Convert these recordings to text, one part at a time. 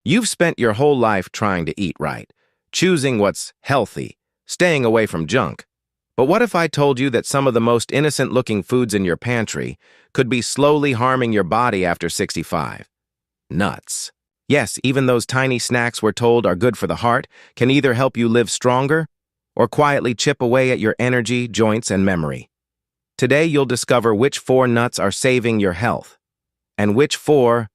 You've spent your whole life trying to eat right, choosing what's healthy, staying away from junk. But what if I told you that some of the most innocent-looking foods in your pantry could be slowly harming your body after 65? Nuts. Yes, even those tiny snacks we're told are good for the heart can either help you live stronger or quietly chip away at your energy, joints, and memory. Today, you'll discover which 4 nuts are saving your health and which 4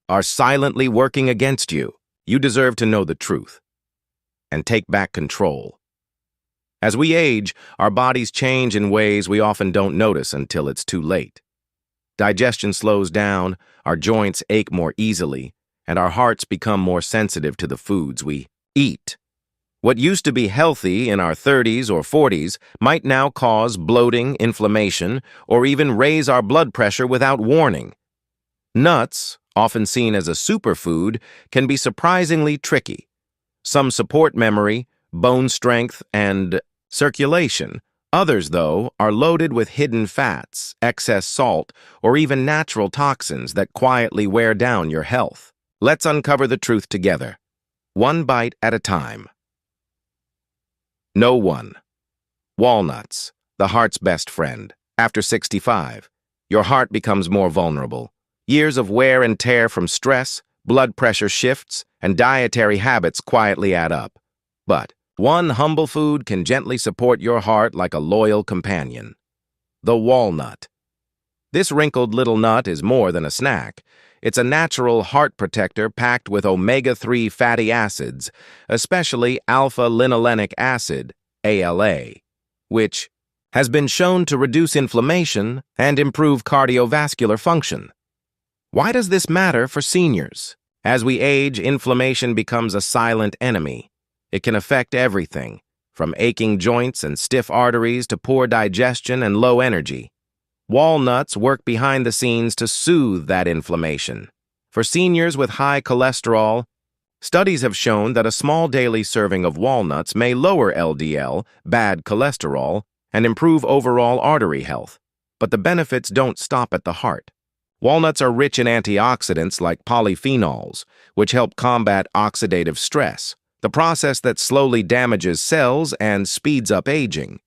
are silently working against you. You deserve to know the truth and take back control. As we age, our bodies change in ways we often don't notice until it's too late. Digestion slows down, our joints ache more easily, and our hearts become more sensitive to the foods we eat. What used to be healthy in our 30s or 40s might now cause bloating, inflammation, or even raise our blood pressure without warning. Nuts, often seen as a superfood, can be surprisingly tricky. Some support memory, bone strength, and circulation. Others, though, are loaded with hidden fats, excess salt, or even natural toxins that quietly wear down your health. Let's uncover the truth together, one bite at a time. No. 1. Walnuts, the heart's best friend. After 65, your heart becomes more vulnerable. Years of wear and tear from stress, blood pressure shifts, and dietary habits quietly add up. But one humble food can gently support your heart like a loyal companion. The walnut. This wrinkled little nut is more than a snack. It's a natural heart protector packed with omega-3 fatty acids, especially alpha-linolenic acid, ALA, which has been shown to reduce inflammation and improve cardiovascular function. Why does this matter for seniors? As we age, inflammation becomes a silent enemy. It can affect everything, from aching joints and stiff arteries to poor digestion and low energy. Walnuts work behind the scenes to soothe that inflammation. For seniors with high cholesterol, studies have shown that a small daily serving of walnuts may lower LDL, bad cholesterol, and improve overall artery health. But the benefits don't stop at the heart. Walnuts are rich in antioxidants like polyphenols, which help combat oxidative stress, the process that slowly damages cells and speeds up aging.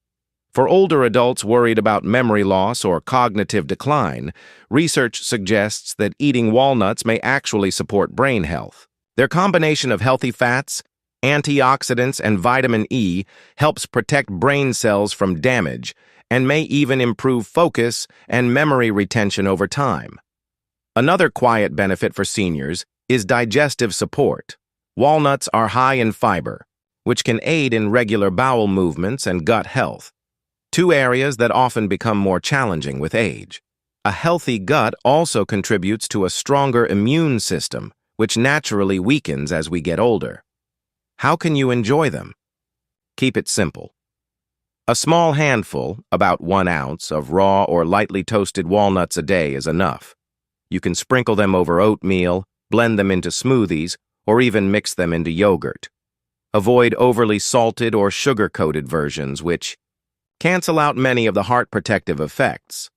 For older adults worried about memory loss or cognitive decline, research suggests that eating walnuts may actually support brain health. Their combination of healthy fats, antioxidants, and vitamin E helps protect brain cells from damage and may even improve focus and memory retention over time. Another quiet benefit for seniors is digestive support. Walnuts are high in fiber, which can aid in regular bowel movements and gut health, 2 areas that often become more challenging with age. A healthy gut also contributes to a stronger immune system, which naturally weakens as we get older. How can you enjoy them? Keep it simple. A small handful, about 1 ounce, of raw or lightly toasted walnuts a day is enough. You can sprinkle them over oatmeal, blend them into smoothies, or even mix them into yogurt. Avoid overly salted or sugar-coated versions, which cancel out many of the heart protective effects.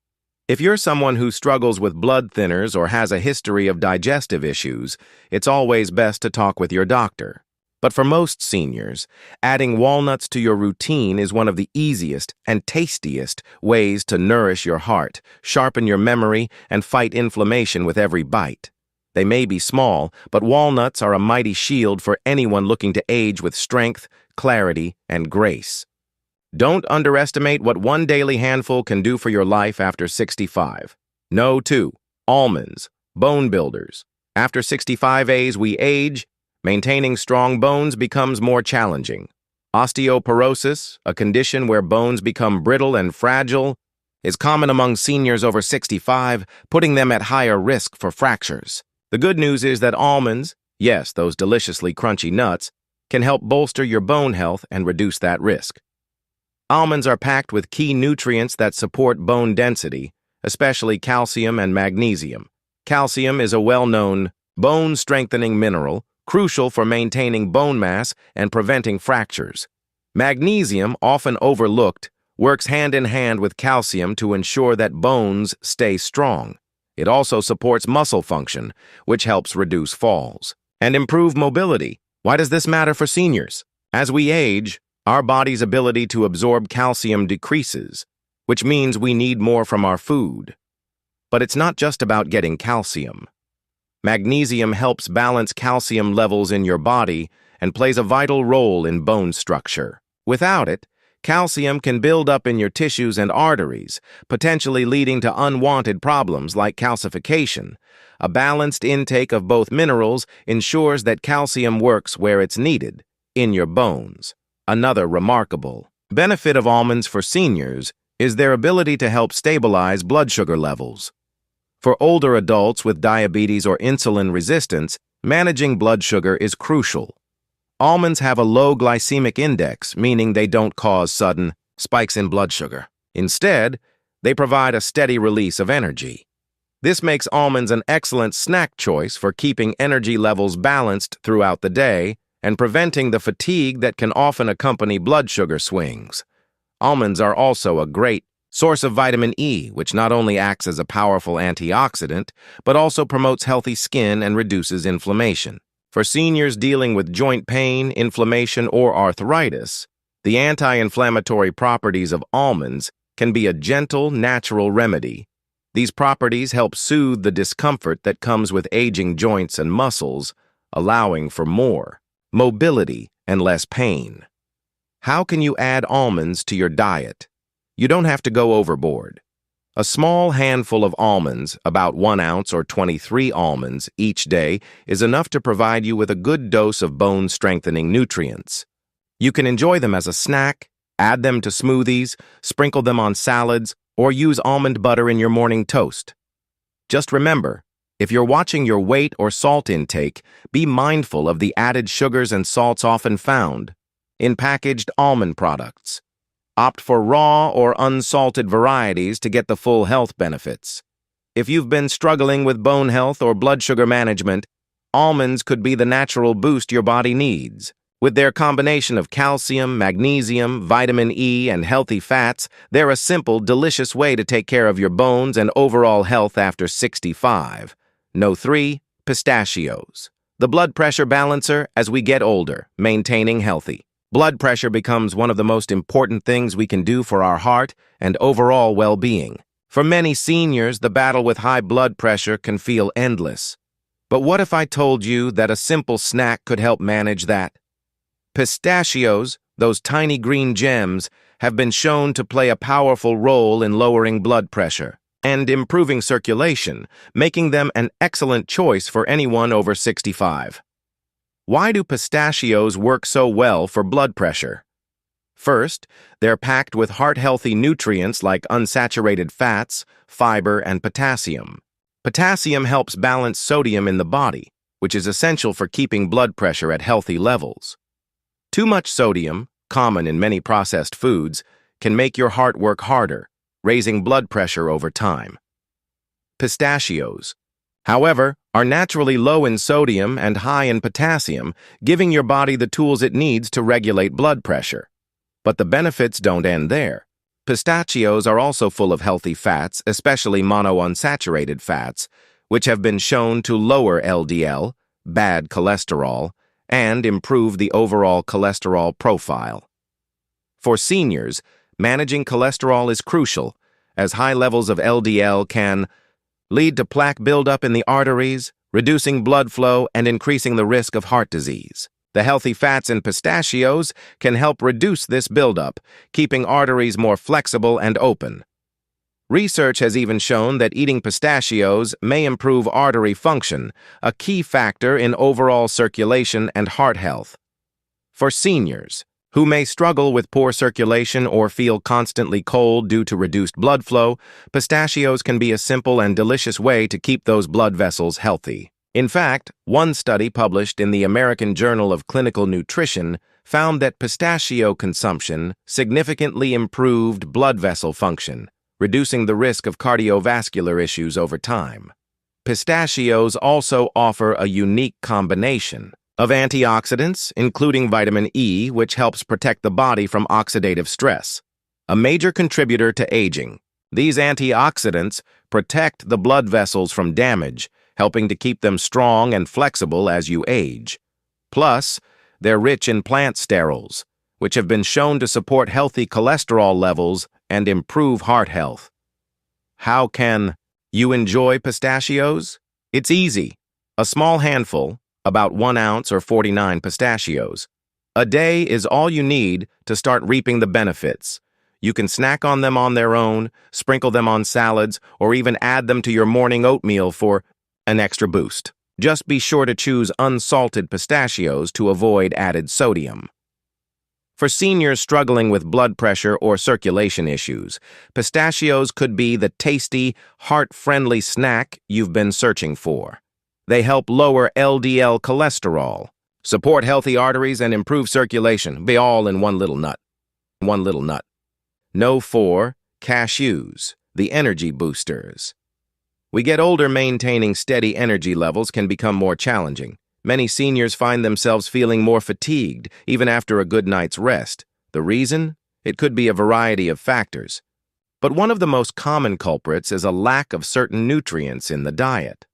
If you're someone who struggles with blood thinners or has a history of digestive issues, it's always best to talk with your doctor. But for most seniors, adding walnuts to your routine is one of the easiest and tastiest ways to nourish your heart, sharpen your memory, and fight inflammation with every bite. They may be small, but walnuts are a mighty shield for anyone looking to age with strength, clarity, and grace. Don't underestimate what 1 daily handful can do for your life after 65. No. 2. Almonds, bone builders. After 65 as we age, maintaining strong bones becomes more challenging. Osteoporosis, a condition where bones become brittle and fragile, is common among seniors over 65, putting them at higher risk for fractures. The good news is that almonds, yes, those deliciously crunchy nuts, can help bolster your bone health and reduce that risk. Almonds are packed with key nutrients that support bone density, especially calcium and magnesium. Calcium is a well-known bone-strengthening mineral, crucial for maintaining bone mass and preventing fractures. Magnesium, often overlooked, works hand in hand with calcium to ensure that bones stay strong. It also supports muscle function, which helps reduce falls. and improve mobility. Why does this matter for seniors? As we age, our body's ability to absorb calcium decreases, which means we need more from our food. But it's not just about getting calcium. Magnesium helps balance calcium levels in your body and plays a vital role in bone structure. Without it, calcium can build up in your tissues and arteries, potentially leading to unwanted problems like calcification. A balanced intake of both minerals ensures that calcium works where it's needed, in your bones. Another remarkable benefit of almonds for seniors is their ability to help stabilize blood sugar levels. For older adults with diabetes or insulin resistance, managing blood sugar is crucial. Almonds have a low glycemic index, meaning they don't cause sudden spikes in blood sugar. Instead, they provide a steady release of energy. This makes almonds an excellent snack choice for keeping energy levels balanced throughout the day and preventing the fatigue that can often accompany blood sugar swings. Almonds are also a great source of vitamin E, which not only acts as a powerful antioxidant, but also promotes healthy skin and reduces inflammation. For seniors dealing with joint pain, inflammation, or arthritis, the anti-inflammatory properties of almonds can be a gentle, natural remedy. These properties help soothe the discomfort that comes with aging joints and muscles, allowing for more mobility and less pain. How can you add almonds to your diet? You don't have to go overboard. A small handful of almonds, about 1 ounce or 23 almonds each day, is enough to provide you with a good dose of bone-strengthening nutrients. You can enjoy them as a snack, add them to smoothies, sprinkle them on salads, or use almond butter in your morning toast. Just remember, if you're watching your weight or salt intake, be mindful of the added sugars and salts often found in packaged almond products. Opt for raw or unsalted varieties to get the full health benefits. If you've been struggling with bone health or blood sugar management, almonds could be the natural boost your body needs. With their combination of calcium, magnesium, vitamin E, and healthy fats, they're a simple, delicious way to take care of your bones and overall health after 65. No. 3. Pistachios. The blood pressure balancer as we get older, maintaining healthy. Blood pressure becomes one of the most important things we can do for our heart and overall well-being. For many seniors, the battle with high blood pressure can feel endless. But what if I told you that a simple snack could help manage that? Pistachios, those tiny green gems, have been shown to play a powerful role in lowering blood pressure and improving circulation, making them an excellent choice for anyone over 65. Why do pistachios work so well for blood pressure? First, they're packed with heart-healthy nutrients like unsaturated fats, fiber, and potassium. Potassium helps balance sodium in the body, which is essential for keeping blood pressure at healthy levels. Too much sodium, common in many processed foods, can make your heart work harder, raising blood pressure over time. Pistachios, however, are naturally low in sodium and high in potassium, giving your body the tools it needs to regulate blood pressure. But the benefits don't end there. Pistachios are also full of healthy fats, especially monounsaturated fats, which have been shown to lower LDL, bad cholesterol, and improve the overall cholesterol profile. For seniors, managing cholesterol is crucial, as high levels of LDL can lead to plaque buildup in the arteries, reducing blood flow and increasing the risk of heart disease. The healthy fats in pistachios can help reduce this buildup, keeping arteries more flexible and open. Research has even shown that eating pistachios may improve artery function, a key factor in overall circulation and heart health. For seniors, who may struggle with poor circulation or feel constantly cold due to reduced blood flow, pistachios can be a simple and delicious way to keep those blood vessels healthy. In fact, one study published in the American Journal of Clinical Nutrition found that pistachio consumption significantly improved blood vessel function, reducing the risk of cardiovascular issues over time. Pistachios also offer a unique combination of antioxidants, including vitamin E, which helps protect the body from oxidative stress, a major contributor to aging. These antioxidants protect the blood vessels from damage, helping to keep them strong and flexible as you age. Plus, they're rich in plant sterols, which have been shown to support healthy cholesterol levels and improve heart health. How can you enjoy pistachios? It's easy. A small handful, about 1 ounce or 49 pistachios, a day is all you need to start reaping the benefits. You can snack on them on their own, sprinkle them on salads, or even add them to your morning oatmeal for an extra boost. Just be sure to choose unsalted pistachios to avoid added sodium. For seniors struggling with blood pressure or circulation issues, pistachios could be the tasty, heart-friendly snack you've been searching for. They help lower LDL cholesterol, support healthy arteries, and improve circulation, be all in one little nut. One little nut. No 4 cashews, the energy boosters. We get older, maintaining steady energy levels can become more challenging. Many seniors find themselves feeling more fatigued, even after a good night's rest. The reason? It could be a variety of factors. But one of the most common culprits is a lack of certain nutrients in the diet.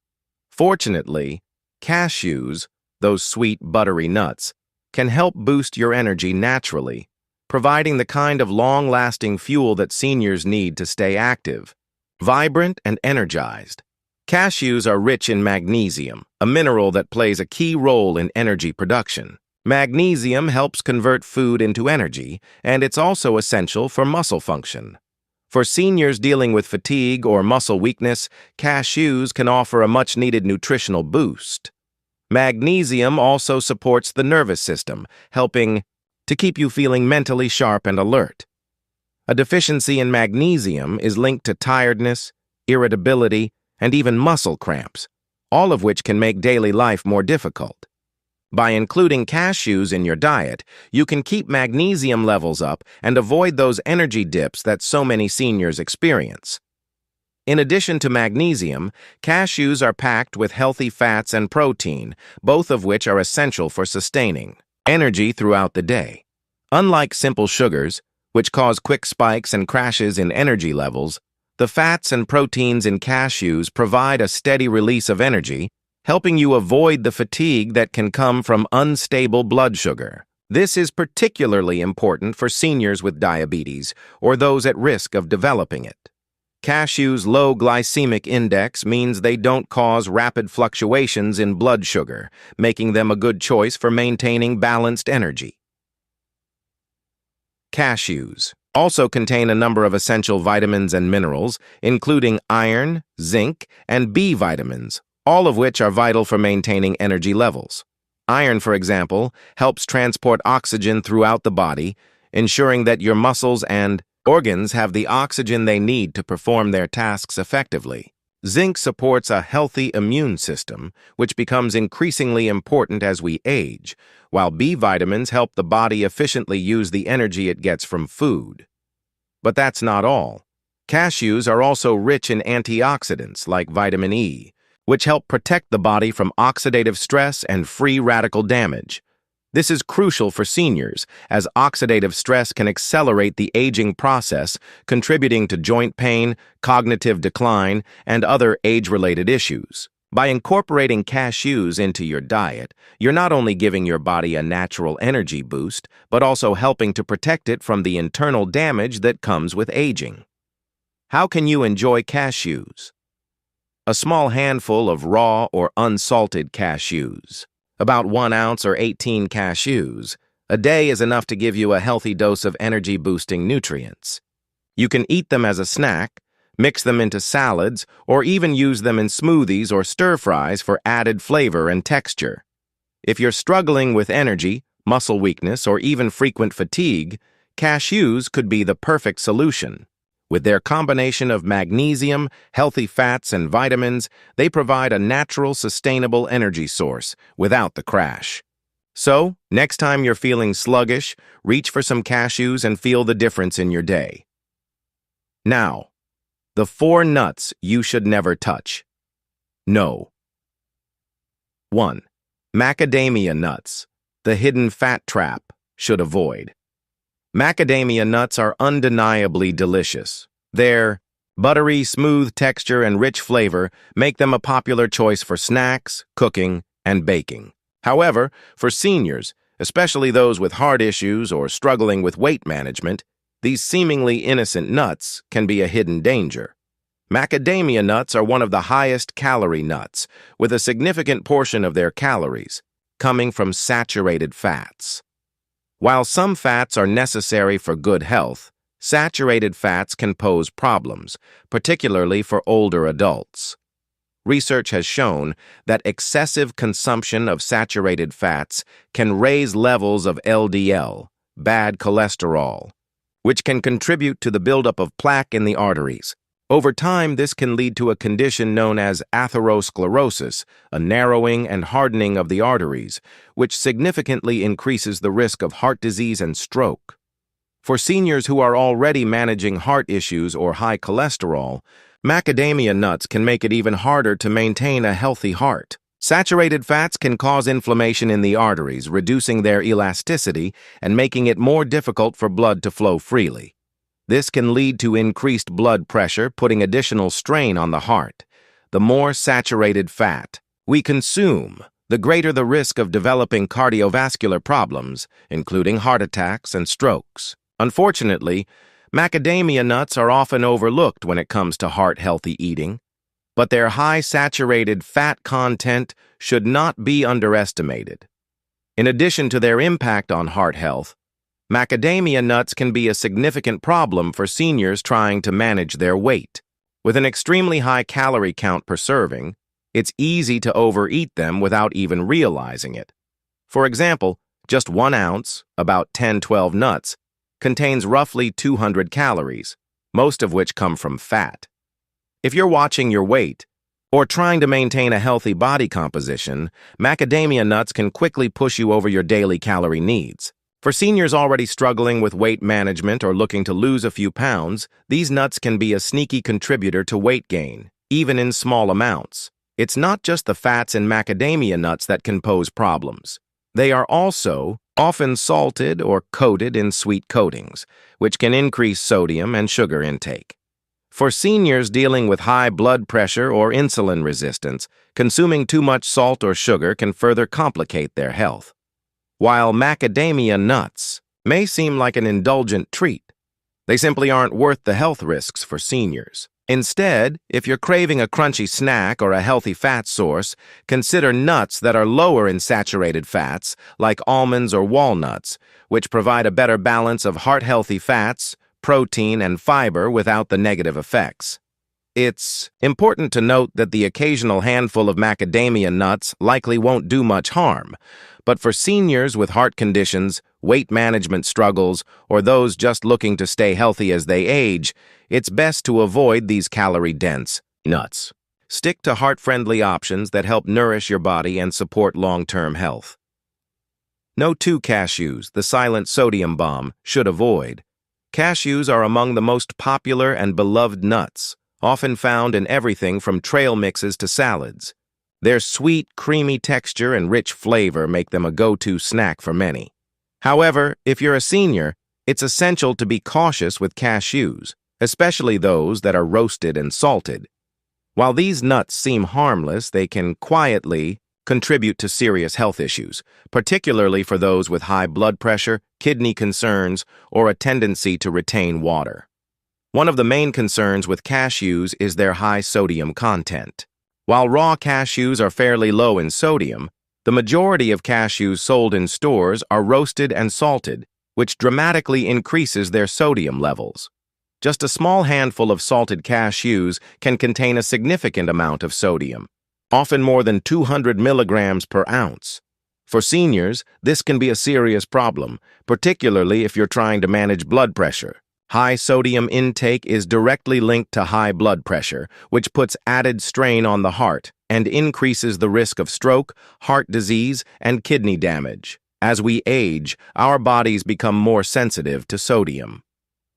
Fortunately, cashews, those sweet, buttery nuts, can help boost your energy naturally, providing the kind of long-lasting fuel that seniors need to stay active, vibrant, and energized. Cashews are rich in magnesium, a mineral that plays a key role in energy production. Magnesium helps convert food into energy, and it's also essential for muscle function. For seniors dealing with fatigue or muscle weakness, cashews can offer a much-needed nutritional boost. Magnesium also supports the nervous system, helping to keep you feeling mentally sharp and alert. A deficiency in magnesium is linked to tiredness, irritability, and even muscle cramps, all of which can make daily life more difficult. By including cashews in your diet, you can keep magnesium levels up and avoid those energy dips that so many seniors experience. In addition to magnesium, cashews are packed with healthy fats and protein, both of which are essential for sustaining energy throughout the day. Unlike simple sugars, which cause quick spikes and crashes in energy levels, the fats and proteins in cashews provide a steady release of energy, helping you avoid the fatigue that can come from unstable blood sugar. This is particularly important for seniors with diabetes or those at risk of developing it. Cashews' low glycemic index means they don't cause rapid fluctuations in blood sugar, making them a good choice for maintaining balanced energy. Cashews also contain a number of essential vitamins and minerals, including iron, zinc, and B vitamins, all of which are vital for maintaining energy levels. Iron, for example, helps transport oxygen throughout the body, ensuring that your muscles and organs have the oxygen they need to perform their tasks effectively. Zinc supports a healthy immune system, which becomes increasingly important as we age, while B vitamins help the body efficiently use the energy it gets from food. But that's not all. Cashews are also rich in antioxidants like vitamin E, which help protect the body from oxidative stress and free radical damage. This is crucial for seniors, as oxidative stress can accelerate the aging process, contributing to joint pain, cognitive decline, and other age-related issues. By incorporating cashews into your diet, you're not only giving your body a natural energy boost, but also helping to protect it from the internal damage that comes with aging. How can you enjoy cashews? A small handful of raw or unsalted cashews, about 1 ounce or 18 cashews, a day is enough to give you a healthy dose of energy-boosting nutrients. You can eat them as a snack, mix them into salads, or even use them in smoothies or stir-fries for added flavor and texture. If you're struggling with energy, muscle weakness, or even frequent fatigue, cashews could be the perfect solution. With their combination of magnesium, healthy fats, and vitamins, they provide a natural, sustainable energy source without the crash. So, next time you're feeling sluggish, reach for some cashews and feel the difference in your day. Now, the 4 nuts you should never touch. No. 1. Macadamia nuts, the hidden fat trap, should avoid. Macadamia nuts are undeniably delicious. They're Buttery, smooth texture and rich flavor make them a popular choice for snacks, cooking, and baking. However, for seniors, especially those with heart issues or struggling with weight management, these seemingly innocent nuts can be a hidden danger. Macadamia nuts are one of the highest calorie nuts, with a significant portion of their calories coming from saturated fats. While some fats are necessary for good health, saturated fats can pose problems, particularly for older adults. Research has shown that excessive consumption of saturated fats can raise levels of LDL, bad cholesterol, which can contribute to the buildup of plaque in the arteries. Over time, this can lead to a condition known as atherosclerosis, a narrowing and hardening of the arteries, which significantly increases the risk of heart disease and stroke. For seniors who are already managing heart issues or high cholesterol, macadamia nuts can make it even harder to maintain a healthy heart. Saturated fats can cause inflammation in the arteries, reducing their elasticity and making it more difficult for blood to flow freely. This can lead to increased blood pressure, putting additional strain on the heart. The more saturated fat we consume, the greater the risk of developing cardiovascular problems, including heart attacks and strokes. Unfortunately, macadamia nuts are often overlooked when it comes to heart-healthy eating, but their high saturated fat content should not be underestimated. In addition to their impact on heart health, macadamia nuts can be a significant problem for seniors trying to manage their weight. With an extremely high calorie count per serving, it's easy to overeat them without even realizing it. For example, just 1 ounce, about 10-12 nuts, contains roughly 200 calories, most of which come from fat. If you're watching your weight or trying to maintain a healthy body composition, macadamia nuts can quickly push you over your daily calorie needs. For seniors already struggling with weight management or looking to lose a few pounds, these nuts can be a sneaky contributor to weight gain, even in small amounts. It's not just the fats in macadamia nuts that can pose problems. They are also often salted or coated in sweet coatings, which can increase sodium and sugar intake. For seniors dealing with high blood pressure or insulin resistance, consuming too much salt or sugar can further complicate their health. While macadamia nuts may seem like an indulgent treat, they simply aren't worth the health risks for seniors. Instead, if you're craving a crunchy snack or a healthy fat source, consider nuts that are lower in saturated fats, like almonds or walnuts, which provide a better balance of heart-healthy fats, protein, and fiber without the negative effects. It's important to note that the occasional handful of macadamia nuts likely won't do much harm, but for seniors with heart conditions, weight management struggles, or those just looking to stay healthy as they age, it's best to avoid these calorie-dense nuts. Stick to heart-friendly options that help nourish your body and support long-term health. No 2 cashews, the silent sodium bomb, should avoid. Cashews are among the most popular and beloved nuts, often found in everything from trail mixes to salads. Their sweet, creamy texture and rich flavor make them a go-to snack for many. However, if you're a senior, it's essential to be cautious with cashews, especially those that are roasted and salted. While these nuts seem harmless, they can quietly contribute to serious health issues, particularly for those with high blood pressure, kidney concerns, or a tendency to retain water. One of the main concerns with cashews is their high sodium content. While raw cashews are fairly low in sodium, the majority of cashews sold in stores are roasted and salted, which dramatically increases their sodium levels. Just a small handful of salted cashews can contain a significant amount of sodium, often more than 200 milligrams per ounce. For seniors, this can be a serious problem, particularly if you're trying to manage blood pressure. High sodium intake is directly linked to high blood pressure, which puts added strain on the heart and increases the risk of stroke, heart disease, and kidney damage. As we age, our bodies become more sensitive to sodium.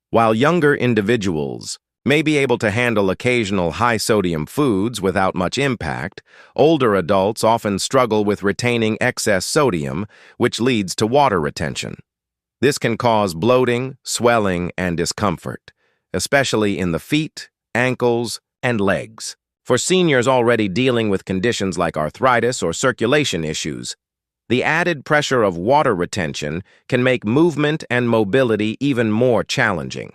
While younger individuals may be able to handle occasional high-sodium foods without much impact, older adults often struggle with retaining excess sodium, which leads to water retention. This can cause bloating, swelling, and discomfort, especially in the feet ankles, and legs. For seniors already dealing with conditions like arthritis or circulation issues, the added pressure of water retention can make movement and mobility even more challenging.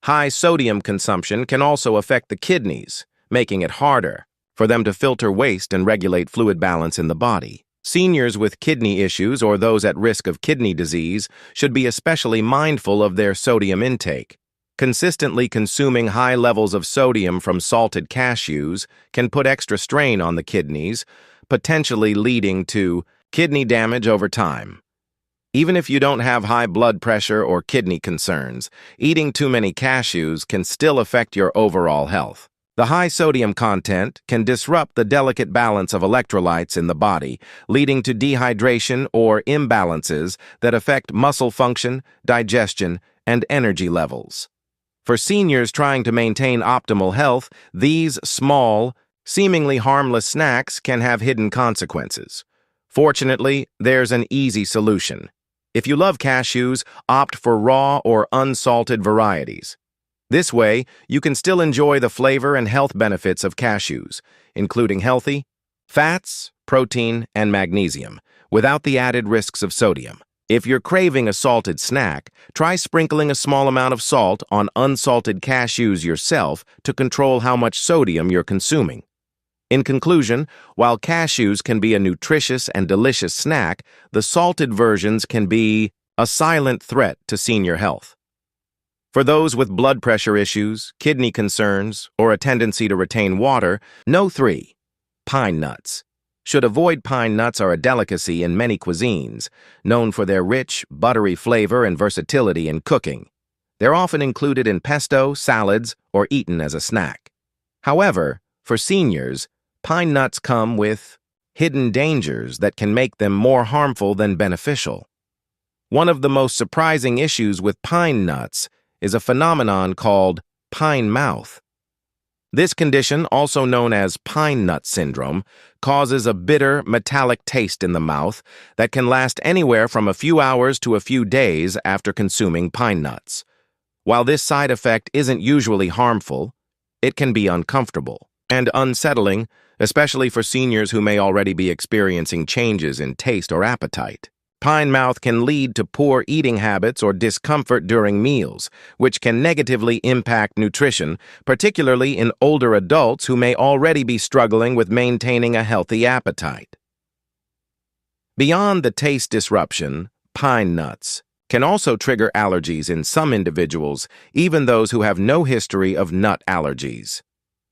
High sodium consumption can also affect the kidneys, making it harder for them to filter waste and regulate fluid balance in the body. Seniors with kidney issues or those at risk of kidney disease should be especially mindful of their sodium intake. Consistently consuming high levels of sodium from salted cashews can put extra strain on the kidneys, potentially leading to kidney damage over time. Even if you don't have high blood pressure or kidney concerns, eating too many cashews can still affect your overall health. The high sodium content can disrupt the delicate balance of electrolytes in the body, leading to dehydration or imbalances that affect muscle function, digestion, and energy levels. For seniors trying to maintain optimal health, these small, seemingly harmless snacks can have hidden consequences. Fortunately, there's an easy solution. If you love cashews, opt for raw or unsalted varieties. This way, you can still enjoy the flavor and health benefits of cashews, including healthy fats, protein, and magnesium, without the added risks of sodium. If you're craving a salted snack, try sprinkling a small amount of salt on unsalted cashews yourself to control how much sodium you're consuming. In conclusion, while cashews can be a nutritious and delicious snack, the salted versions can be a silent threat to senior health. For those with blood pressure issues, kidney concerns, or a tendency to retain water, know 3. Pine nuts. Should avoid pine nuts are a delicacy in many cuisines, known for their rich, buttery flavor and versatility in cooking. They're often included in pesto, salads, or eaten as a snack. However, for seniors, pine nuts come with hidden dangers that can make them more harmful than beneficial. One of the most surprising issues with pine nuts is a phenomenon called pine mouth. This condition, also known as pine nut syndrome, causes a bitter, metallic taste in the mouth that can last anywhere from a few hours to a few days after consuming pine nuts. While this side effect isn't usually harmful, it can be uncomfortable and unsettling, especially for seniors who may already be experiencing changes in taste or appetite. Pine mouth can lead to poor eating habits or discomfort during meals, which can negatively impact nutrition, particularly in older adults who may already be struggling with maintaining a healthy appetite. Beyond the taste disruption, pine nuts can also trigger allergies in some individuals, even those who have no history of nut allergies.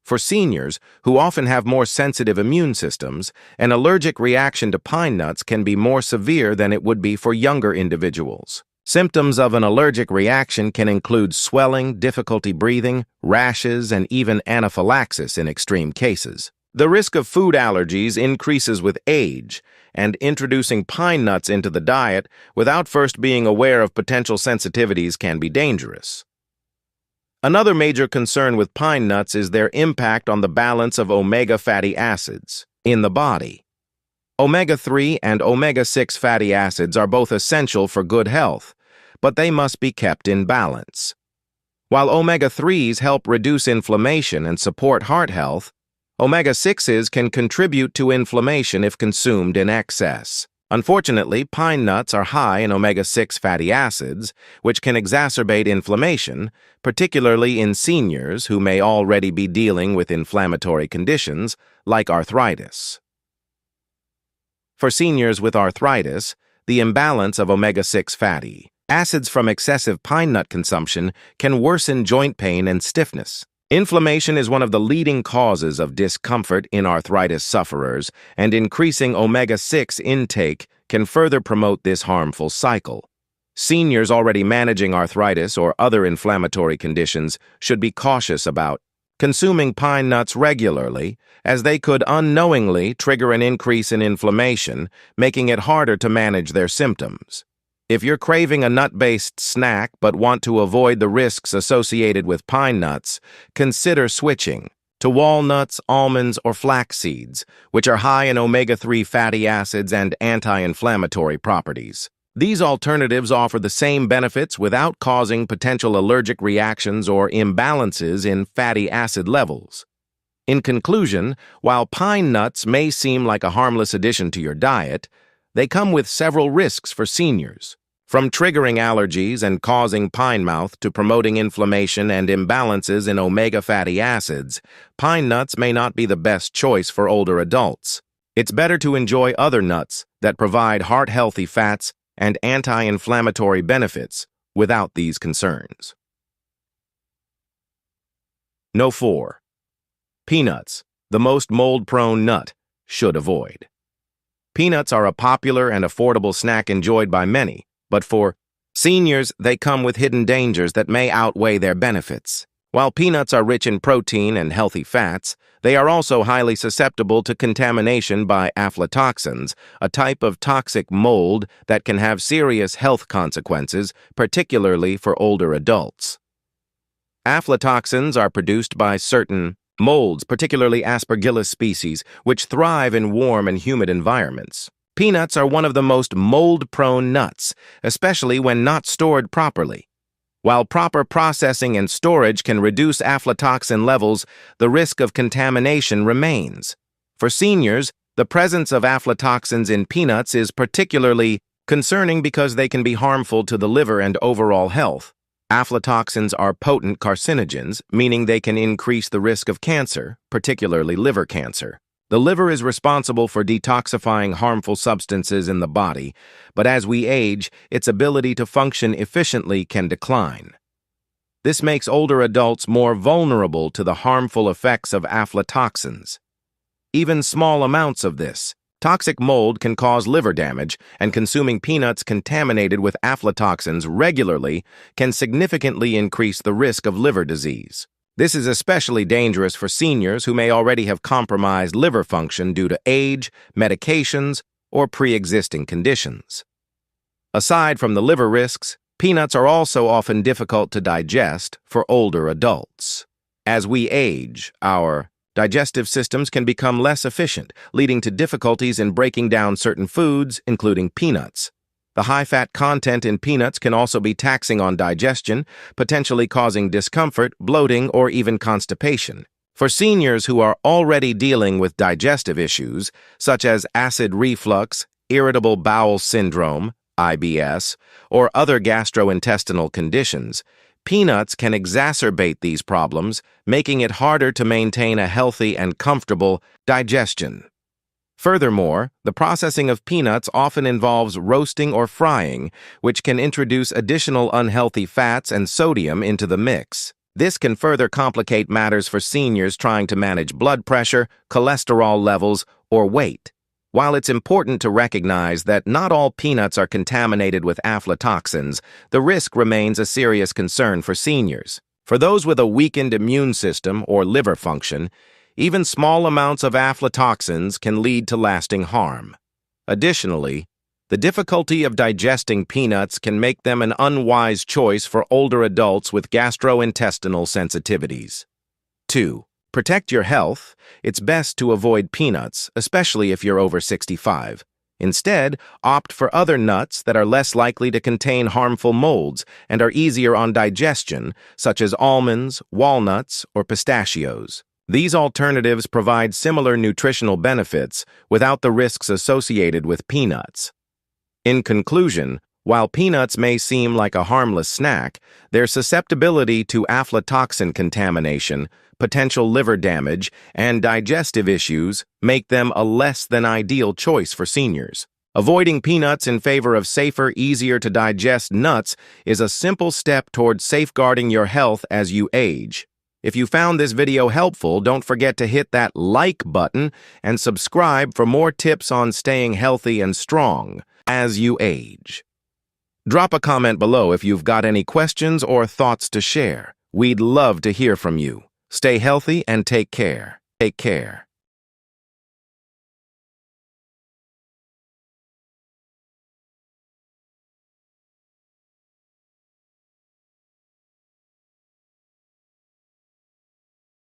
For seniors, who often have more sensitive immune systems, an allergic reaction to pine nuts can be more severe than it would be for younger individuals. Symptoms of an allergic reaction can include swelling, difficulty breathing, rashes, and even anaphylaxis in extreme cases. The risk of food allergies increases with age, and introducing pine nuts into the diet without first being aware of potential sensitivities can be dangerous. Another major concern with pine nuts is their impact on the balance of omega fatty acids in the body. Omega-3 and omega-6 fatty acids are both essential for good health, but they must be kept in balance. While omega-3s help reduce inflammation and support heart health, omega-6s can contribute to inflammation if consumed in excess. Unfortunately, pine nuts are high in omega-6 fatty acids, which can exacerbate inflammation, particularly in seniors who may already be dealing with inflammatory conditions like arthritis. For seniors with arthritis, the imbalance of omega-6 fatty acids from excessive pine nut consumption can worsen joint pain and stiffness. Inflammation is one of the leading causes of discomfort in arthritis sufferers, and increasing omega-6 intake can further promote this harmful cycle. Seniors already managing arthritis or other inflammatory conditions should be cautious about consuming pine nuts regularly, as they could unknowingly trigger an increase in inflammation, making it harder to manage their symptoms. If you're craving a nut-based snack but want to avoid the risks associated with pine nuts, consider switching to walnuts, almonds, or flax seeds, which are high in omega-3 fatty acids and anti-inflammatory properties. These alternatives offer the same benefits without causing potential allergic reactions or imbalances in fatty acid levels. In conclusion, while pine nuts may seem like a harmless addition to your diet, they come with several risks for seniors. From triggering allergies and causing pine mouth to promoting inflammation and imbalances in omega fatty acids, pine nuts may not be the best choice for older adults. It's better to enjoy other nuts that provide heart-healthy fats and anti-inflammatory benefits without these concerns. No. 4. Peanuts, the most mold-prone nut, should avoid. Peanuts are a popular and affordable snack enjoyed by many, but for seniors, they come with hidden dangers that may outweigh their benefits. While peanuts are rich in protein and healthy fats, they are also highly susceptible to contamination by aflatoxins, a type of toxic mold that can have serious health consequences, particularly for older adults. Aflatoxins are produced by certain molds, particularly Aspergillus species, which thrive in warm and humid environments. Peanuts are one of the most mold-prone nuts, especially when not stored properly. While proper processing and storage can reduce aflatoxin levels, the risk of contamination remains. For seniors, the presence of aflatoxins in peanuts is particularly concerning because they can be harmful to the liver and overall health. Aflatoxins are potent carcinogens, meaning they can increase the risk of cancer, particularly liver cancer. The liver is responsible for detoxifying harmful substances in the body, but as we age, its ability to function efficiently can decline. This makes older adults more vulnerable to the harmful effects of aflatoxins. Even small amounts of this toxic mold can cause liver damage, and consuming peanuts contaminated with aflatoxins regularly can significantly increase the risk of liver disease. This is especially dangerous for seniors who may already have compromised liver function due to age, medications, or pre-existing conditions. Aside from the liver risks, peanuts are also often difficult to digest for older adults. As we age, our digestive systems can become less efficient, leading to difficulties in breaking down certain foods, including peanuts. The high-fat content in peanuts can also be taxing on digestion, potentially causing discomfort, bloating, or even constipation. For seniors who are already dealing with digestive issues, such as acid reflux, irritable bowel syndrome, IBS, or other gastrointestinal conditions, peanuts can exacerbate these problems, making it harder to maintain a healthy and comfortable digestion. Furthermore, the processing of peanuts often involves roasting or frying, which can introduce additional unhealthy fats and sodium into the mix. This can further complicate matters for seniors trying to manage blood pressure, cholesterol levels, or weight. While it's important to recognize that not all peanuts are contaminated with aflatoxins, the risk remains a serious concern for seniors. For those with a weakened immune system or liver function, even small amounts of aflatoxins can lead to lasting harm. Additionally, the difficulty of digesting peanuts can make them an unwise choice for older adults with gastrointestinal sensitivities. 2. Protect your health. It's best to avoid peanuts, especially if you're over 65. Instead, opt for other nuts that are less likely to contain harmful molds and are easier on digestion, such as almonds, walnuts, or pistachios. These alternatives provide similar nutritional benefits without the risks associated with peanuts. In conclusion, while peanuts may seem like a harmless snack, their susceptibility to aflatoxin contamination, potential liver damage, and digestive issues make them a less than ideal choice for seniors. Avoiding peanuts in favor of safer, easier-to-digest nuts is a simple step towards safeguarding your health as you age. If you found this video helpful, don't forget to hit that like button and subscribe for more tips on staying healthy and strong as you age. Drop a comment below if you've got any questions or thoughts to share. We'd love to hear from you. Stay healthy and take care. Take care.